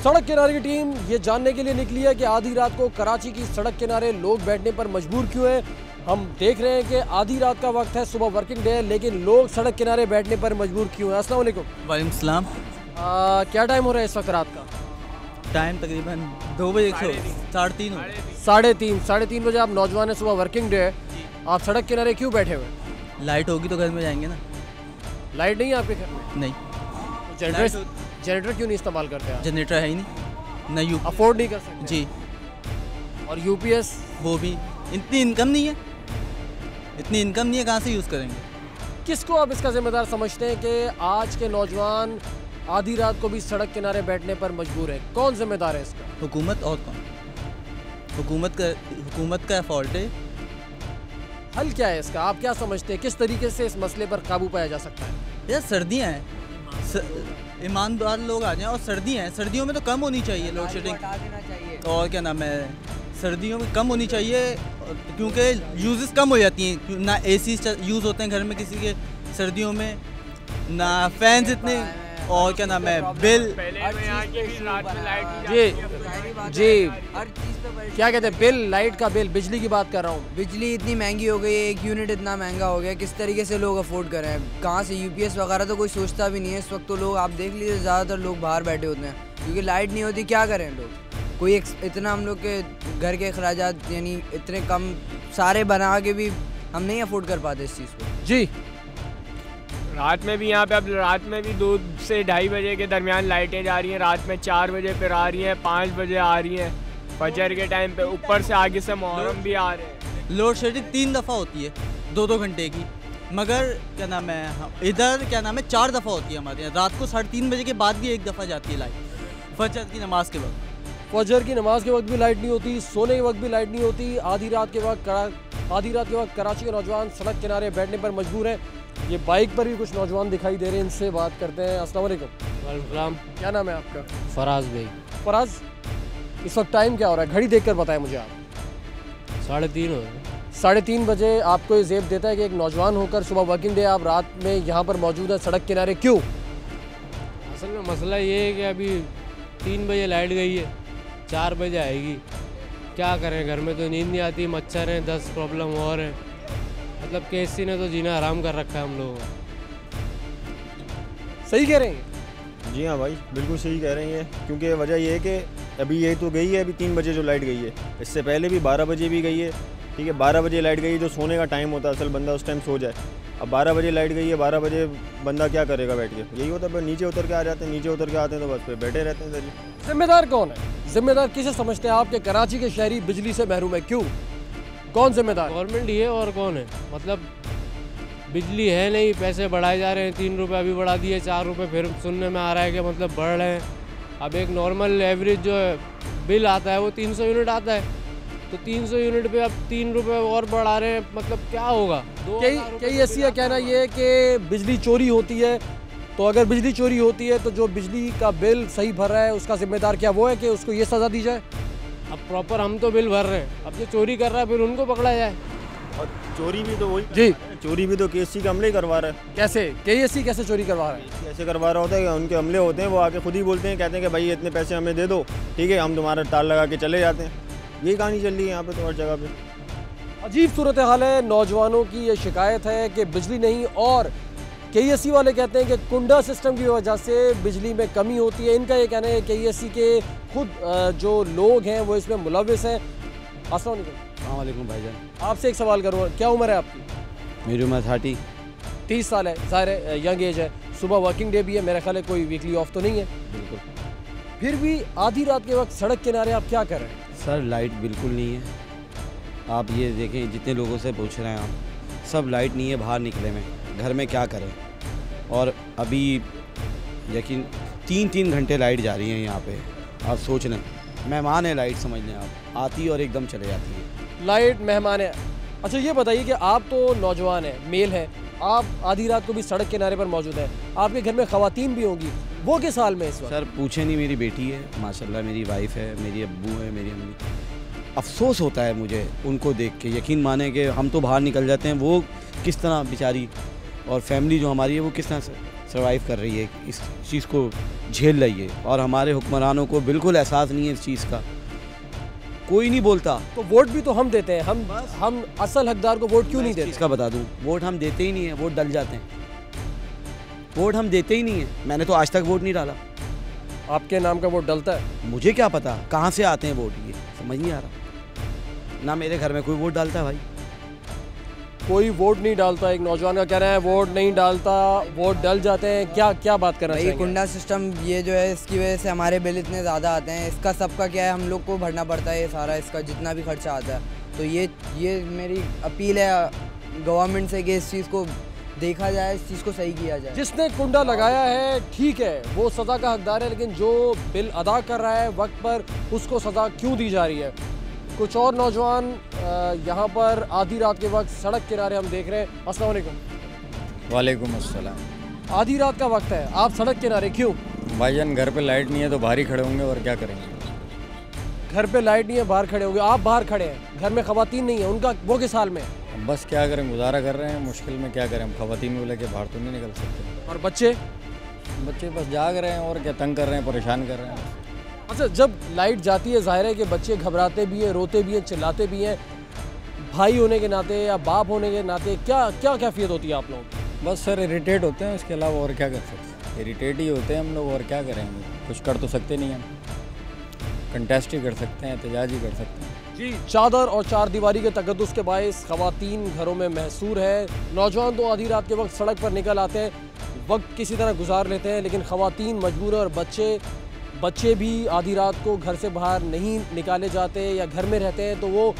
सड़क किनारे की टीम ये जानने के लिए निकली है कि आधी रात को कराची की सड़क किनारे लोग बैठने पर मजबूर क्यों हैं। हम देख रहे हैं कि आधी रात का वक्त है, सुबह वर्किंग डे है, लेकिन लोग सड़क किनारे बैठने पर मजबूर क्यों हैं। अस्सलाम वालेकुम। वालेकुम सलाम। क्या टाइम हो रहा है इस वक्त रात का? टाइम तकरीबन 2 बजे, 3:30 हो। 3:30 बजे आप नौजवान हैं, सुबह वर्किंग डे है, आप सड़क किनारे क्यों बैठे हुए हैं? लाइट होगी तो घर में जाएंगे ना। लाइट नहीं है आपके घर में? नहीं। जनरेटर क्यों नहीं इस्तेमाल करते आप? जनरेटर है ही नहीं ना। अफोर्ड नहीं कर सकते जी। और यूपीएस? वो भी इतनी इनकम नहीं है, कहाँ से यूज़ करेंगे? किसको आप इसका जिम्मेदार समझते हैं कि आज के नौजवान आधी रात को भी सड़क किनारे बैठने पर मजबूर है? कौन जिम्मेदार है इसका? हुकूमत। और कौन? हुकूमत का फॉल्ट है। हल क्या है इसका? आप क्या समझते हैं किस तरीके से इस मसले पर काबू पाया जा सकता है? यार सर्दियाँ हैं, ईमानदार लोग आ जाएं, और सर्दियाँ हैं, सर्दियों में तो कम होनी चाहिए लोड शेडिंग। और क्या नाम है, सर्दियों में कम होनी चाहिए क्योंकि यूजेस कम हो जाती हैं ना। एसी यूज़ होते हैं घर में किसी के सर्दियों में, ना फैंस इतने, और क्या नाम है बिल। जी क्या कहते हैं, बिल, लाइट का बिल, बिजली की बात कर रहा हूँ। बिजली इतनी महंगी हो गई है, एक यूनिट इतना महंगा हो गया, किस तरीके से लोग अफोर्ड करें? कहाँ से यूपीएस वगैरह तो कोई सोचता भी नहीं है इस वक्त। तो लोग आप देख लीजिए, ज़्यादातर लोग बाहर बैठे होते हैं क्योंकि लाइट नहीं होती। क्या करें लोग? कोई इतना हम लोग के घर के अखराजात यानी इतने कम सारे बना के भी हम नहीं अफोर्ड कर पाते इस चीज़ को। जी। रात में भी यहाँ पे, अब रात में भी 2 से 2:30 बजे के दरमियान लाइटें जा रही हैं, रात में 4 बजे फिर आ रही हैं, 5 बजे आ रही हैं, फजर के टाइम पे, ऊपर से आगे से मुहर्रम भी आ रहे हैं। लोड शेडिंग 3 दफ़ा होती है 2-2 घंटे की, मगर क्या नाम है इधर क्या नाम है 4 दफ़ा होती है हमारे यहाँ। रात को 3:30 बजे के बाद भी 1 दफ़ा जाती है लाइट, फजर की नमाज के वक्त। फजर की नमाज के वक्त भी लाइट नहीं होती, सोने के वक्त भी लाइट नहीं होती। आधी रात के वक्त कराची के नौजवान सड़क किनारे बैठने पर मजबूर हैं। ये बाइक पर भी कुछ नौजवान दिखाई दे रहे हैं, इनसे बात करते हैं। अस्सलाम वालेकुम। वालेकुम। क्या नाम है आपका? फराज भाई। फराज, इस वक्त टाइम क्या हो रहा है? घड़ी देखकर बताएं मुझे आप। 3:30 हो रहे। 3:30 बजे आपको ये ज़ेब देता है कि एक नौजवान होकर सुबह वर्किंग डे आप रात में यहाँ पर मौजूद है सड़क किनारे, क्यों? असल में मसला ये है कि अभी 3 बजे लाइट गई है, 4 बजे आएगी। क्या करें, घर में तो नींद नहीं आती, मच्छर हैं, 10 प्रॉब्लम और हैं। मतलब केसी ने तो जीना हराम कर रखा है हम लोगों को। सही कह रहे हैं? जी हाँ भाई, बिल्कुल सही कह रहे हैं। क्योंकि वजह ये है कि अभी ये तो गई है, अभी 3 बजे जो लाइट गई है, इससे पहले भी 12 बजे भी गई है। ठीक है, 12 बजे लाइट गई, जो सोने का टाइम होता है, असल बंदा उस टाइम सो जाए। अब 12 बजे लाइट गई है, 12 बजे बंदा क्या करेगा बैठ के? यही होता है, नीचे उतर के आ जाते हैं, नीचे उतर के आते हैं तो बस पे बैठे रहते हैं। सर जिम्मेदार कौन है? जिम्मेदार किसे समझते हैं आप कि कराची के शहरी बिजली से महरूम है? क्यों, कौन जिम्मेदार? गवर्नमेंट ही है, और कौन है? मतलब बिजली है नहीं, पैसे बढ़ाए जा रहे हैं। 3 रुपये अभी बढ़ा दिए, 4 रुपये फिर सुनने में आ रहा है कि मतलब बढ़ रहे हैं। अब एक नॉर्मल एवरेज जो बिल आता है वो 300 यूनिट आता है, तो 300 यूनिट पे अब 3 रुपये और बढ़ा रहे हैं, मतलब क्या होगा? कई ऐसी का कहना ये है कि बिजली चोरी होती है, तो अगर बिजली चोरी होती है तो जो बिजली का बिल सही भर रहा है उसका जिम्मेदार क्या वो है कि उसको ये सज़ा दी जाए? अब प्रॉपर हम तो बिल भर रहे हैं, अब जो चोरी कर रहा है फिर उनको पकड़ा जाए। और चोरी भी तो वही जी, चोरी भी तो केसी का अमले ही करवा रहा है। कैसे? केएससी कैसे चोरी करवा रहा है? कैसे करवा रहा होता है कि उनके अमले होते हैं, वो आके खुद ही बोलते हैं, कहते हैं कि भाई इतने पैसे हमें दे दो, ठीक है, हम तुम्हारा तार लगा के चले जाते हैं। यही कहानी चल रही है यहाँ पे तो हर जगह पे। अजीब सूरत हाल है। नौजवानों की ये शिकायत है कि बिजली नहीं, और केएससी वाले कहते हैं कि कुंडा सिस्टम की वजह से बिजली में कमी होती है। इनका ये कहना है केएससी के खुद जो लोग हैं वो इसमें मुलविस हैं। अस्सलाम वालेकुम भाईजान। आपसे एक सवाल करूँ, क्या उम्र है आपकी? मेरी उम्र 30 साल है। ज़ाहिर है यंग एज है, सुबह वर्किंग डे भी है, मेरा ख्याल है कोई वीकली ऑफ तो नहीं है। बिल्कुल। फिर भी आधी रात के वक्त सड़क किनारे आप क्या कर रहे हैं? सर लाइट बिल्कुल नहीं है। आप ये देखें, जितने लोगों से पूछ रहे हैं आप, सब लाइट नहीं है, बाहर निकले में, घर में क्या करें? और अभी यकीन 3-3 घंटे लाइट जा रही है यहाँ पे। आप सोच लें, मेहमान है लाइट, समझ लें आप, आती है और एकदम चले जाती है। लाइट मेहमान है। अच्छा ये बताइए कि आप तो नौजवान हैं, मेल हैं, आप आधी रात को भी सड़क किनारे पर मौजूद हैं, आपके घर में ख़वातीन भी होंगी, वो किस हाल में इस वक्त? सर पूछे नहीं, मेरी बेटी है माशाल्लाह, मेरी वाइफ है, मेरी अब्बू है, मेरी अम्मी। अफसोस होता है मुझे उनको देख के। यकीन माने कि हम तो बाहर निकल जाते हैं, वो किस तरह बेचारी और फैमिली जो हमारी है वो किस तरह सर्वाइव कर रही है, इस चीज़ को झेल रही है। और हमारे हुक्मरानों को बिल्कुल एहसास नहीं है इस चीज़ का, कोई नहीं बोलता। तो वोट भी तो हम देते हैं, हम असल हकदार को वोट क्यों नहीं देते? इसका बता दूं, वोट हम देते ही नहीं है, वोट डल जाते हैं। वोट हम देते ही नहीं है, मैंने तो आज तक वोट नहीं डाला। आपके नाम का वोट डलता है? मुझे क्या पता कहाँ से आते हैं वोट, ये समझ नहीं आ रहा। ना मेरे घर में कोई वोट डालता है भाई, कोई वोट नहीं डालता। एक नौजवान का कहना है वोट नहीं डालता, वोट डल जाते हैं। क्या बात करना भाई चाहिए? कुंडा सिस्टम ये जो है, इसकी वजह से हमारे बिल इतने ज़्यादा आते हैं। इसका सबका क्या है, हम लोग को भरना पड़ता है ये सारा, इसका जितना भी खर्चा आता है। तो ये मेरी अपील है गवर्नमेंट से कि इस चीज़ को देखा जाए, इस चीज़ को सही किया जाए। जिसने कुंडा लगाया है ठीक है, वो सज़ा का हकदार है, लेकिन जो बिल अदा कर रहा है वक्त पर, उसको सज़ा क्यों दी जा रही है? कुछ और नौजवान यहाँ पर आधी रात के वक्त सड़क किनारे हम देख रहे हैं। अस्सलाम वालेकुम। वालेकुम अस्सलाम। आधी रात का वक्त है, आप सड़क किनारे क्यों? भाईजान घर पे लाइट नहीं है तो बाहर ही खड़े होंगे, और क्या करेंगे। घर पे लाइट नहीं है, बाहर खड़े होंगे। आप बाहर खड़े हैं, घर में खवातीन नहीं है, उनका वो किस हाल में? बस क्या करें, गुजारा कर रहे हैं, मुश्किल में क्या करें। हम खवातीन को लेके बाहर तो नहीं निकल सकते। और बच्चे बस जाग रहे हैं, और क्या, तंग कर रहे हैं, परेशान कर रहे हैं। अच्छा, जब लाइट जाती है जाहिर है कि बच्चे घबराते भी हैं, रोते भी हैं, चिल्लाते भी हैं। भाई होने के नाते या बाप होने के नाते क्या कैफियत होती है आप लोगों की? बस सर इरिटेट होते हैं, उसके अलावा और क्या कर सकते हैं। इरिटेट ही होते हैं हम लोग, और क्या करेंगे। कुछ कर तो सकते नहीं हम, कंटेस्ट ही कर सकते हैं, एहतजाज ही कर सकते हैं। जी, चादर और चार दीवारी के तकद्दुस के बायस खवातीन घरों में महसूर है। नौजवान तो आधी रात के वक्त सड़क पर निकल आते हैं, वक्त किसी तरह गुजार लेते हैं, लेकिन खवातीन मजबूर है। और बच्चे भी आधी रात को घर से बाहर नहीं निकाले जाते या घर में रहते हैं, तो वो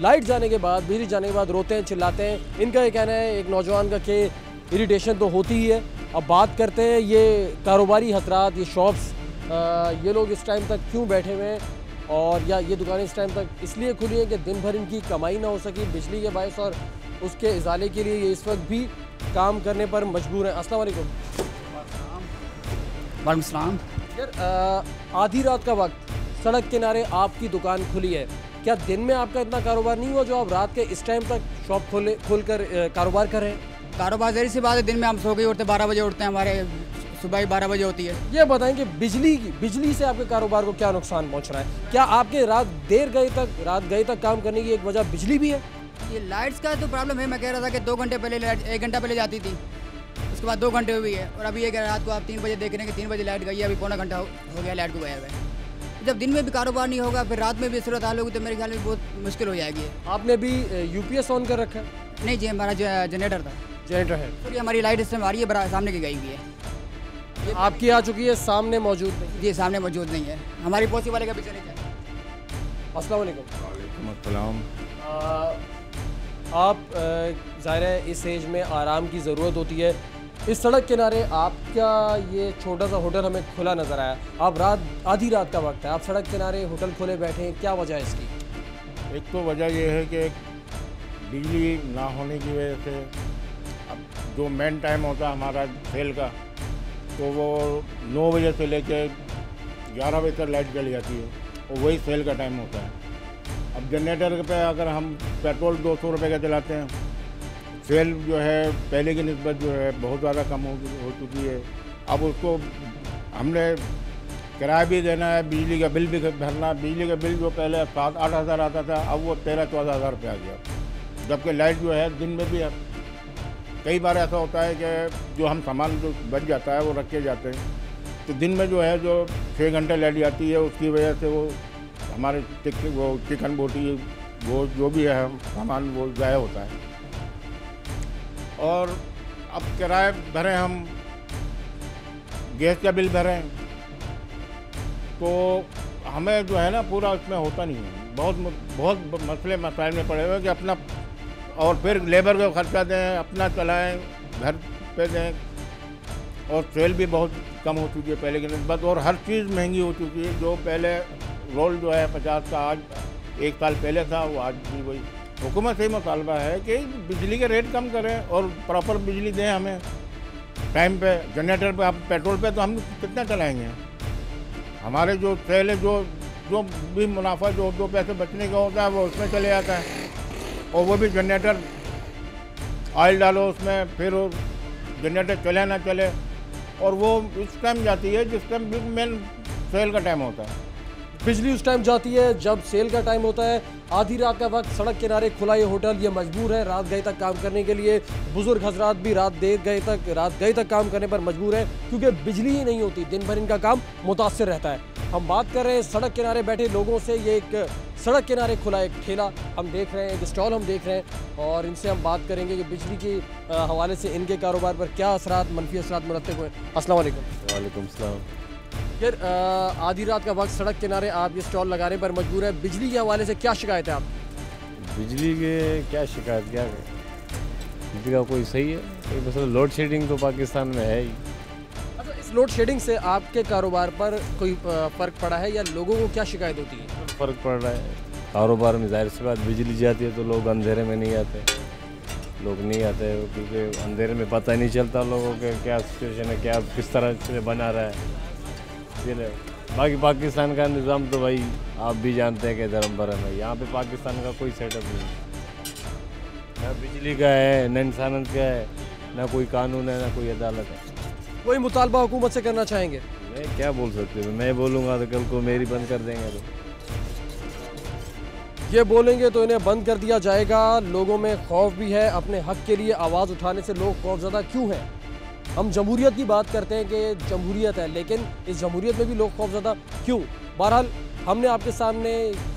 लाइट जाने के बाद, बिजली जाने के बाद रोते हैं, चिल्लाते हैं। इनका ये कहना है, एक नौजवान का, कि इरिटेशन तो होती ही है। अब बात करते हैं ये कारोबारी हजरात, ये शॉप्स, ये लोग इस टाइम तक क्यों बैठे हुए हैं, और या ये दुकानें इस टाइम तक इसलिए खुली हैं कि दिन भर इनकी कमाई ना हो सकी बिजली के बायस, और उसके इजाले के लिए ये इस वक्त भी काम करने पर मजबूर हैं। अस्सलाम वालेकुम। वालेकुम सलाम। यार, आधी रात का वक्त सड़क किनारे आपकी दुकान खुली है, क्या दिन में आपका इतना कारोबार नहीं हुआ जो आप रात के इस टाइम तक शॉप खोल कर कारोबार कर रहे हैं? कारोबार जहरी सी बात है, दिन में हम सो के उठते 12 बजे उठते हैं, हमारे सुबह ही 12 बजे होती है। ये बताएं कि बिजली से आपके कारोबार को क्या नुकसान पहुंच रहा है? क्या आपके रात गए तक काम करने की एक वजह बिजली भी है? ये लाइट्स का तो प्रॉब्लम है। मैं कह रहा था कि 2 घंटे पहले लाइट 1 घंटा पहले जाती थी, उसके बाद 2 घंटे हुई है, और अभी ये कह रात को आप 3 बजे देख रहे हैं कि 3 बजे लाइट गई है, अभी पौना घंटा हो गया लाइट को गया हुआ है। जब दिन में भी कारोबार नहीं होगा, फिर रात में भी सूरत हाल होगी, तो मेरे ख्याल में बहुत मुश्किल हो जाएगी। आपने भी यूपीएस ऑन कर रखा है? नहीं जी, हमारा जनरेटर था। जनरेटर है। तो हमारी लाइट इस टाइम आ रही है, सामने की गई हुई है। आपकी आ चुकी है, सामने मौजूद नहीं? जी, सामने मौजूद नहीं है, हमारी पड़ोसी वाले का भी चले जाए। अस्सलाम वालेकुम। वालेकुम अस्सलाम। आप ज़ाहिर है इस एज में आराम की ज़रूरत होती है। इस सड़क किनारे आपका ये छोटा सा होटल हमें खुला नज़र आया। आप आधी रात का वक्त है, आप सड़क किनारे होटल खोले बैठे हैं, क्या वजह है इसकी? एक तो वजह ये है कि बिजली ना होने की वजह से अब जो मेन टाइम होता है हमारा सेल का, तो वो 9 बजे से लेके 11 बजे तक लाइट चली जाती है, और वही सेल का टाइम होता है। अब जनरेटर पे अगर हम पेट्रोल 200 रुपये का चलाते हैं, सेल जो है पहले की निस्बत जो है बहुत ज़्यादा कम हो चुकी है। अब उसको हमने किराया भी देना है, बिजली का बिल भी भरना। बिजली का बिल जो पहले 7-8 हज़ार आता था, अब वो 13-14 हज़ार रुपये आ गया। जबकि लाइट जो है दिन में भी है। कई बार ऐसा होता है कि जो हम सामान जो बच जाता है वो रख के जाते हैं, तो दिन में जो है जो 6 घंटे लाइट जाती है, उसकी वजह से वो हमारे चिकन बोटी वो जो भी है सामान वो ज़ाया होता है। और अब किराए भरें, हम गैस का बिल भरें, तो हमें जो है ना पूरा उसमें होता नहीं है। बहुत मसले मसाइल में पड़े हुए कि अपना, और फिर लेबर का खर्चा दें, अपना चलाएं, घर पे दें, और सेल भी बहुत कम हो चुकी है पहले की निस्बत, और हर चीज़ महंगी हो चुकी है। जो पहले रोल जो है 50 का आज 1 साल पहले था, वो आज भी वही। हुकूमत से ही मुतालबा है कि बिजली के रेट कम करें और प्रॉपर बिजली दें हमें टाइम पे। जनरेटर पे, आप पेट्रोल पे तो हम कितना चलाएंगे? हमारे जो सेल है, जो भी मुनाफा जो 2 पैसे बचने का होता है वो उसमें चले जाता है, और वो भी जनरेटर ऑयल डालो उसमें, फिर वो जनरेटर चले ना चले, और वो उस टाइम जाती है जिस टाइम मेन सेल का टाइम होता है। बिजली उस टाइम जाती है जब सेल का टाइम होता है। आधी रात का वक्त सड़क किनारे खुला ये होटल ये मजबूर है रात गए तक काम करने के लिए। बुजुर्ग हजरात भी रात गए तक काम करने पर मजबूर है क्योंकि बिजली ही नहीं होती। दिन भर इनका काम मुतासिर रहता है। हम बात कर रहे हैं सड़क किनारे बैठे लोगों से। ये एक सड़क किनारे खुला एक ठेला हम देख रहे हैं, एक स्टॉल हम देख रहे हैं और इनसे हम बात करेंगे कि बिजली के हवाले से इनके कारोबार पर क्या असरात मनफी असरात मुरतब हुए। अस्सलाम वालेकुम। वालेकुम सलाम। यार आधी रात का वक्त सड़क किनारे आप ये स्टॉल लगाने पर मजबूर है, बिजली के हवाले से क्या शिकायत है आप? बिजली के क्या शिकायत, क्या बिजली का कोई सही है कोई मसला? लोड शेडिंग तो पाकिस्तान में है ही। अच्छा, इस लोड शेडिंग से आपके कारोबार पर कोई फ़र्क पड़ा है या लोगों को क्या शिकायत होती है? फ़र्क पड़ रहा है कारोबार में। जाहिर सी बात बिजली जाती है तो लोग अंधेरे में नहीं आते, लोग नहीं आते क्योंकि अंधेरे में पता नहीं चलता लोगों के क्या सिचुएशन है, क्या किस तरह से बना रहा है। बाकी पाकिस्तान का निज़ाम तो भाई आप भी जानते हैं कि धर्म भरम है। यहाँ पे पाकिस्तान का कोई सेटअप नहीं है, ना बिजली का है, ना इंसानियत का है, ना कोई कानून है, ना कोई अदालत है। कोई मुतालबा हुकूमत से करना चाहेंगे? मैं क्या बोल सकते हो, मैं बोलूँगा तो कल को मेरी बंद कर देंगे। तो ये बोलेंगे तो इन्हें बंद कर दिया जाएगा। लोगों में खौफ भी है, अपने हक के लिए आवाज़ उठाने से लोग खौफज़दा क्यों हैं? हम जमहूरियत की बात करते हैं कि जमहूरियत है, लेकिन इस जमहूरियत में भी लोग खौफज़दा क्यों? बहरहाल हमने आपके सामने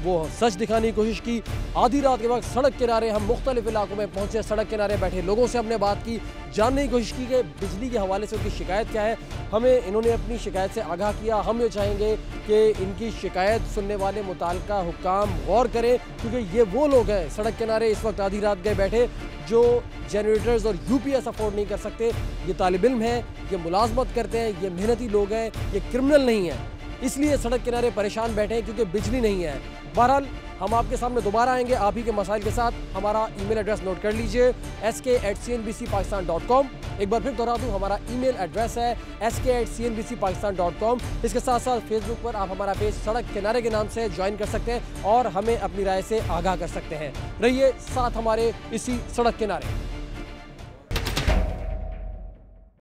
वो सच दिखाने की कोशिश की। आधी रात के वक्त सड़क किनारे हम मुख्तलिफ इलाकों में पहुंचे, सड़क किनारे बैठे लोगों से हमने बात की, जानने की कोशिश की कि बिजली के हवाले से उनकी शिकायत क्या है। हमें इन्होंने अपनी शिकायत से आगाह किया। हम ये चाहेंगे कि इनकी शिकायत सुनने वाले मुताल्लिका हुक्काम गौर करें क्योंकि ये वो लोग हैं सड़क किनारे इस वक्त आधी रात गए बैठे जो जनरेटर्स और यूपीएस अफोर्ड नहीं कर सकते। ये तालिब इल्म हैं, ये मुलाजमत करते हैं, ये मेहनती लोग हैं, ये क्रिमिनल नहीं है, इसलिए सड़क किनारे परेशान बैठे हैं क्योंकि बिजली नहीं है। बहरहाल हम आपके सामने दोबारा आएंगे आप ही के मसाइल के साथ। हमारा ईमेल एड्रेस नोट कर लीजिए sk@cnbcpakistan.com। एक बार फिर दोहरा दूँ, हमारा ईमेल एड्रेस है sk@cnbcpakistan.com। इसके साथ साथ फेसबुक पर आप हमारा पेज सड़क किनारे के नाम से ज्वाइन कर सकते हैं और हमें अपनी राय से आगाह कर सकते हैं। रहिए साथ हमारे इसी सड़क किनारे।